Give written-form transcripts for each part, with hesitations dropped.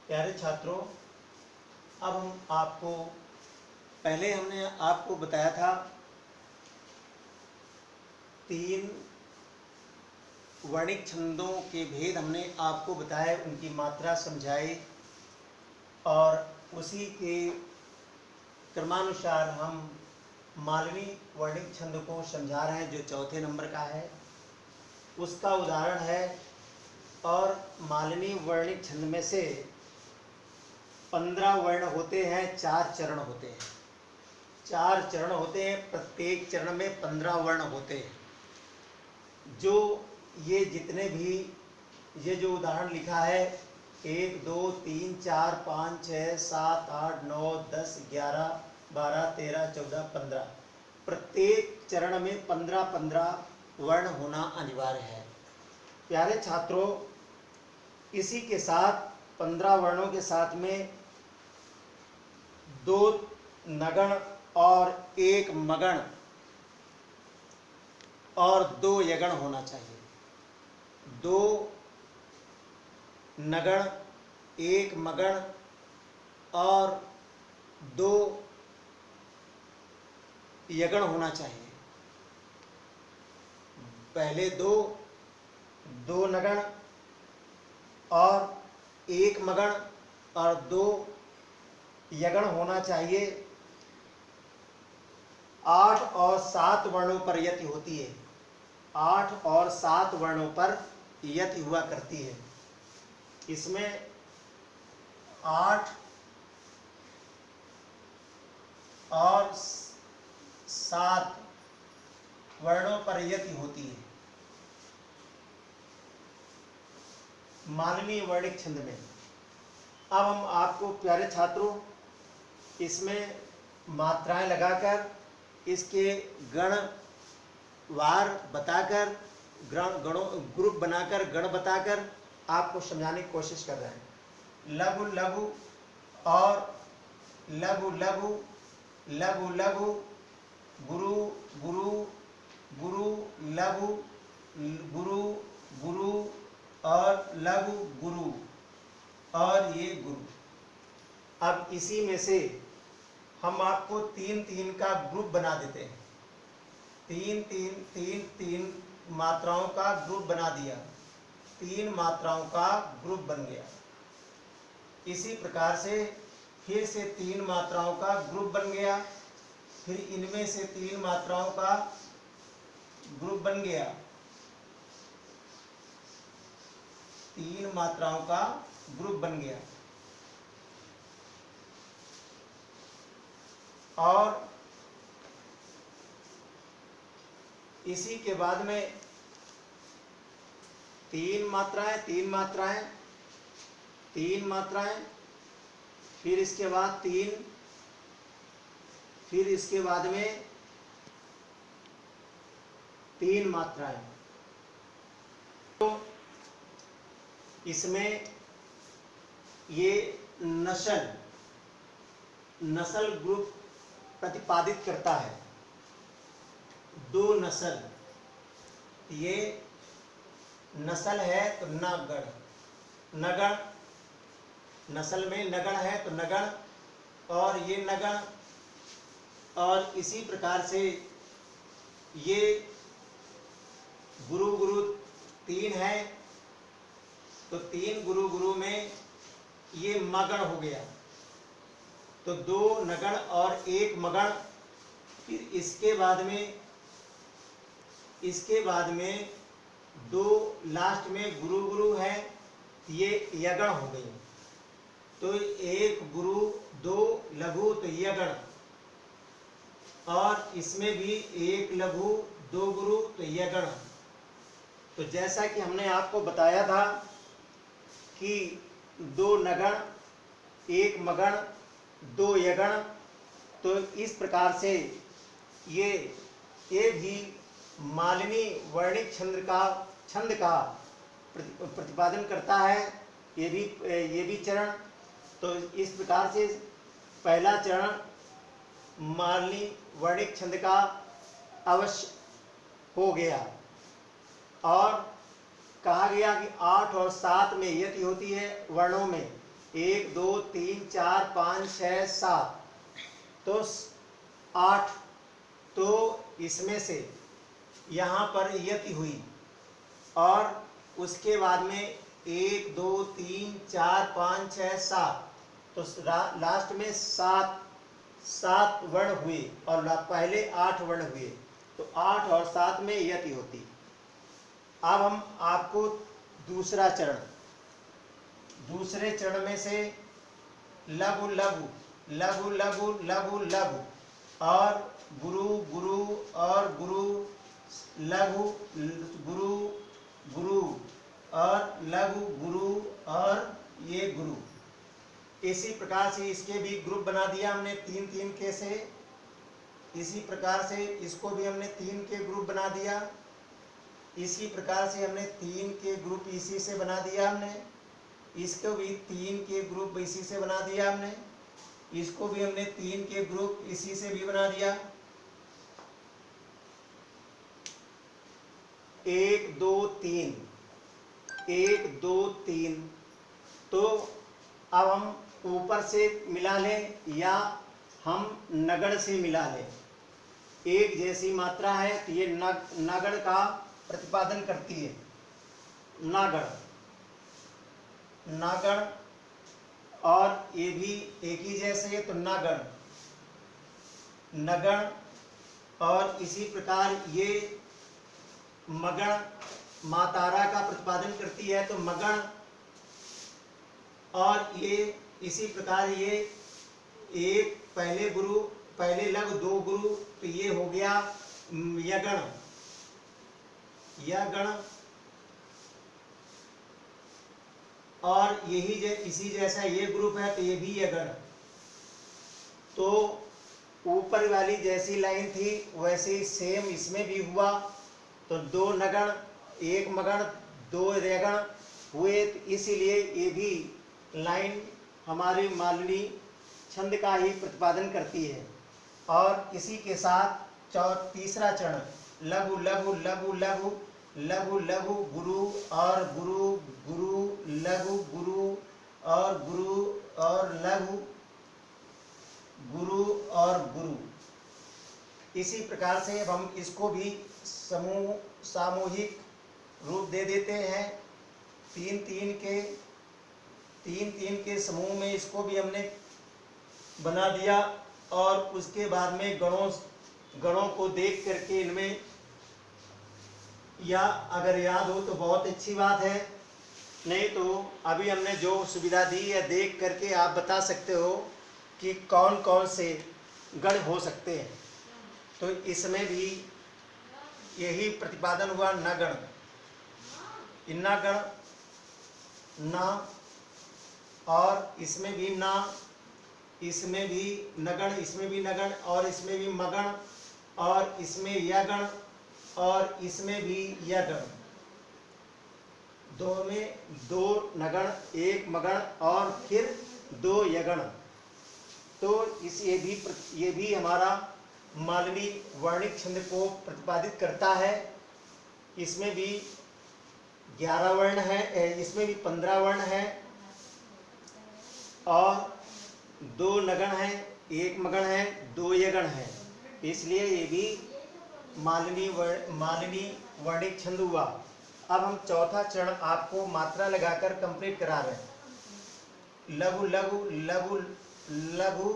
प्यारे छात्रों, अब हम आपको पहले हमने आपको बताया था 3 वर्णिक छंदों के भेद हमने आपको बताए, उनकी मात्रा समझाई और उसी के क्रमानुसार हम मालवी वर्णिक छंद को समझा रहे हैं जो चौथे नंबर का है, उसका उदाहरण है। और मालवी वर्णिक छंद में से 15 वर्ण होते हैं, 4 चरण होते हैं। 4 चरण होते हैं, प्रत्येक चरण में 15 वर्ण होते हैं। जो ये जितने भी ये जो उदाहरण लिखा है 1 2 3 4 5 6 7 8 9 10 11 12 13 14 15, प्रत्येक चरण में 15-15 वर्ण होना अनिवार्य है। प्यारे छात्रों, इसी के साथ 15 वर्णों के साथ में 2 नगण और 1 मगण और 2 यगण होना चाहिए। 2 नगण, 1 मगण और 2 यगण होना चाहिए। पहले 2 नगण और 1 मगण और 2 यगण होना चाहिए। 8 और 7 वर्णों पर यति होती है। 8 और 7 वर्णों पर यति हुआ करती है। इसमें 8 और 7 वर्णों पर यति होती है मालवी वर्णिक छंद में। अब हम आपको प्यारे छात्रों इसमें मात्राएं लगाकर, इसके गण वार बताकर, ग्रुप बनाकर, गण बताकर आपको समझाने की कोशिश कर रहे हैं। लघु लघु और लघु लघु, लघु लघु, गुरु गुरु, गुरु लघु, गुरु गुरु और लघु गुरु और ये गुरु। अब इसी में से हम आपको 3-3 का ग्रुप बना देते हैं। 3-3 मात्राओं का ग्रुप बना दिया, 3 मात्राओं का ग्रुप बन गया। इसी प्रकार से फिर से 3 मात्राओं का ग्रुप बन गया, फिर इनमें से 3 मात्राओं का ग्रुप बन गया, 3 मात्राओं का ग्रुप बन गया। और इसी के बाद में 3 मात्राएं, 3 मात्राएं, 3 मात्राएं, फिर इसके बाद 3, फिर इसके बाद में 3 मात्राएं। तो इसमें ये नस्ल ग्रुप प्रतिपादित करता है। 2 नस्ल, ये नस्ल है तो नगण, नगण नस्ल में नगण है तो नगण, और ये नगण। और इसी प्रकार से ये गुरु गुरु 3 है तो 3 गुरु गुरु में ये मगण हो गया, तो 2 नगण और 1 मगण। फिर इसके बाद में 2 लास्ट में गुरु गुरु है, ये यगण हो गई। तो 1 गुरु, 2 लघु तो यगण, और इसमें भी 1 लघु 2 गुरु तो यगण। तो जैसा कि हमने आपको बताया था कि 2 नगण, 1 मगण, 2 यगण, तो इस प्रकार से ये भी मालवी वर्णिक छंद का प्रतिपादन करता है। ये भी चरण। तो इस प्रकार से पहला चरण मालवी वर्णिक छंद का अवश्य हो गया। और कहा गया कि 8 और 7 में यति होती है वर्णों में, 1 2 3 4 5 6 7, तो 8। तो इसमें से यहाँ पर यति हुई और उसके बाद में 1 2 3 4 5 6 7, तो लास्ट में 7 वर्ण हुए और पहले 8 वर्ण हुए, तो 8 और 7 में यति होती। अब हम आपको दूसरे चरण में से लघु लघु लघु लघु लघु लघु और गुरु गुरु और गुरु, लघु गुरु गुरु और लघु गुरु और ये गुरु, इसी प्रकार से इसके भी ग्रुप बना दिया हमने 3-3 के से। इसी प्रकार से इसको भी हमने 3 के ग्रुप बना दिया। इसी प्रकार से हमने 3 के ग्रुप इसी से बना दिया हमने। इसको भी 3 के ग्रुप इसी से बना दिया हमने। इसको भी हमने 3 के ग्रुप इसी से भी बना दिया। 1 2 3 1 2 3। तो अब हम ऊपर से मिला लें या हम नगण से मिला लें। एक जैसी मात्रा है तो ये नगण का प्रतिपादन करती है। नागण नागण, और ये भी एक ही जैसे है तो नागण नगण, और इसी प्रकार ये मगण मातारा का प्रतिपादन करती है तो मगण, और ये इसी प्रकार ये एक पहले गुरु पहले लघु 2 गुरु, तो ये हो गया यगण यगण, और यही इसी जैसा ये ग्रुप है तो ये भी यगण। तो ऊपर वाली जैसी लाइन थी वैसे ही सेम इसमें भी हुआ, तो 2 नगण 1 मगण 2 यगण हुए, तो इसीलिए ये भी लाइन हमारी मालनी छंद का ही प्रतिपादन करती है। और इसी के साथ तीसरा चरण लघु लघु लघु लघु लघु लघु गुरु और गुरु गुरु लघु गुरु और गुरु और लघु गुरु और गुरु। इसी प्रकार से अब हम इसको भी सामूहिक रूप दे देते हैं। 3-3 के समूह में इसको भी हमने बना दिया, और उसके बाद में गणों को देख करके इनमें, या अगर याद हो तो बहुत अच्छी बात है, नहीं तो अभी हमने जो सुविधा दी है देख करके आप बता सकते हो कि कौन कौन से गण हो सकते हैं। तो इसमें भी यही प्रतिपादन हुआ नगण, इन्नागण ना, और इसमें भी ना, इसमें भी नगण, इसमें भी नगण, और इसमें भी मगण, और इसमें यगण, और इसमें भी यगण। 2 में 2 नगण 1 मगण और फिर 2 यगण। तो ये भी हमारा मालवी वर्णिक छंद को प्रतिपादित करता है। इसमें भी 11 वर्ण है, इसमें भी 15 वर्ण है, और 2 नगण है 1 मगण है 2 यगण है, इसलिए ये भी मालवी वर्णिक छंद हुआ। अब हम चौथा चरण आपको मात्रा लगाकर कंप्लीट करा रहे हैं। लघु लघु लघु लघु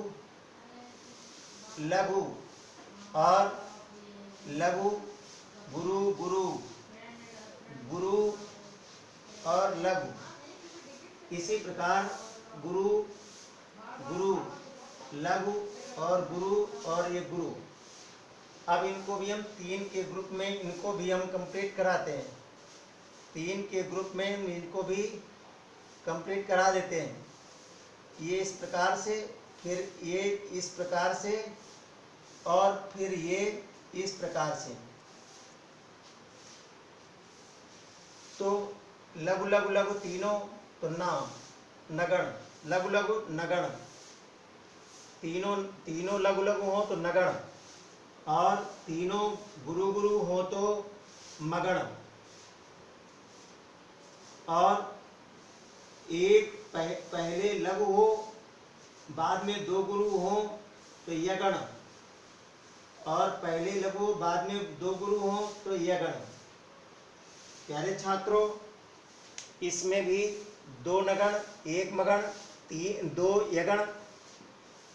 लघु और लघु गुरु गुरु गुरु और लघु, इसी प्रकार गुरु गुरु लघु और गुरु और ये गुरु। अब इनको भी हम 3 के ग्रुप में इनको भी हम कंप्लीट कराते हैं। 3 के ग्रुप में इनको भी कंप्लीट करा देते हैं। ये इस प्रकार से, फिर ये इस प्रकार से, और फिर ये इस प्रकार से। तो लघु लघु लघु तीनों तो ना नगण, लघु लघु नगण, तीनों लघु लघु हो तो नगण, और तीनों गुरु गुरु हो तो मगण, और एक पहले लघु हो बाद में दो गुरु हो तो यगण, और पहले लघु बाद में दो गुरु हो तो यगण। प्यारे छात्रों, इसमें भी दो नगण, एक मगण, दो यगण,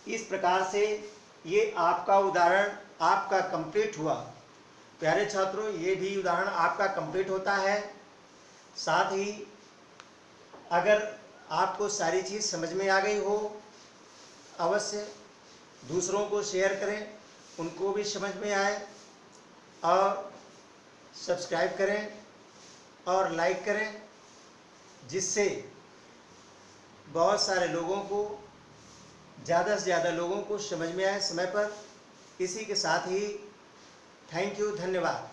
इस प्रकार से ये आपका उदाहरण आपका कंप्लीट हुआ। प्यारे छात्रों, ये भी उदाहरण आपका कंप्लीट होता है। साथ ही अगर आपको सारी चीज़ समझ में आ गई हो, अवश्य दूसरों को शेयर करें, उनको भी समझ में आए, और सब्सक्राइब करें और लाइक करें, जिससे बहुत सारे लोगों को, ज़्यादा से ज़्यादा लोगों को समझ में आए समय पर। इसी के साथ ही थैंक यू, धन्यवाद।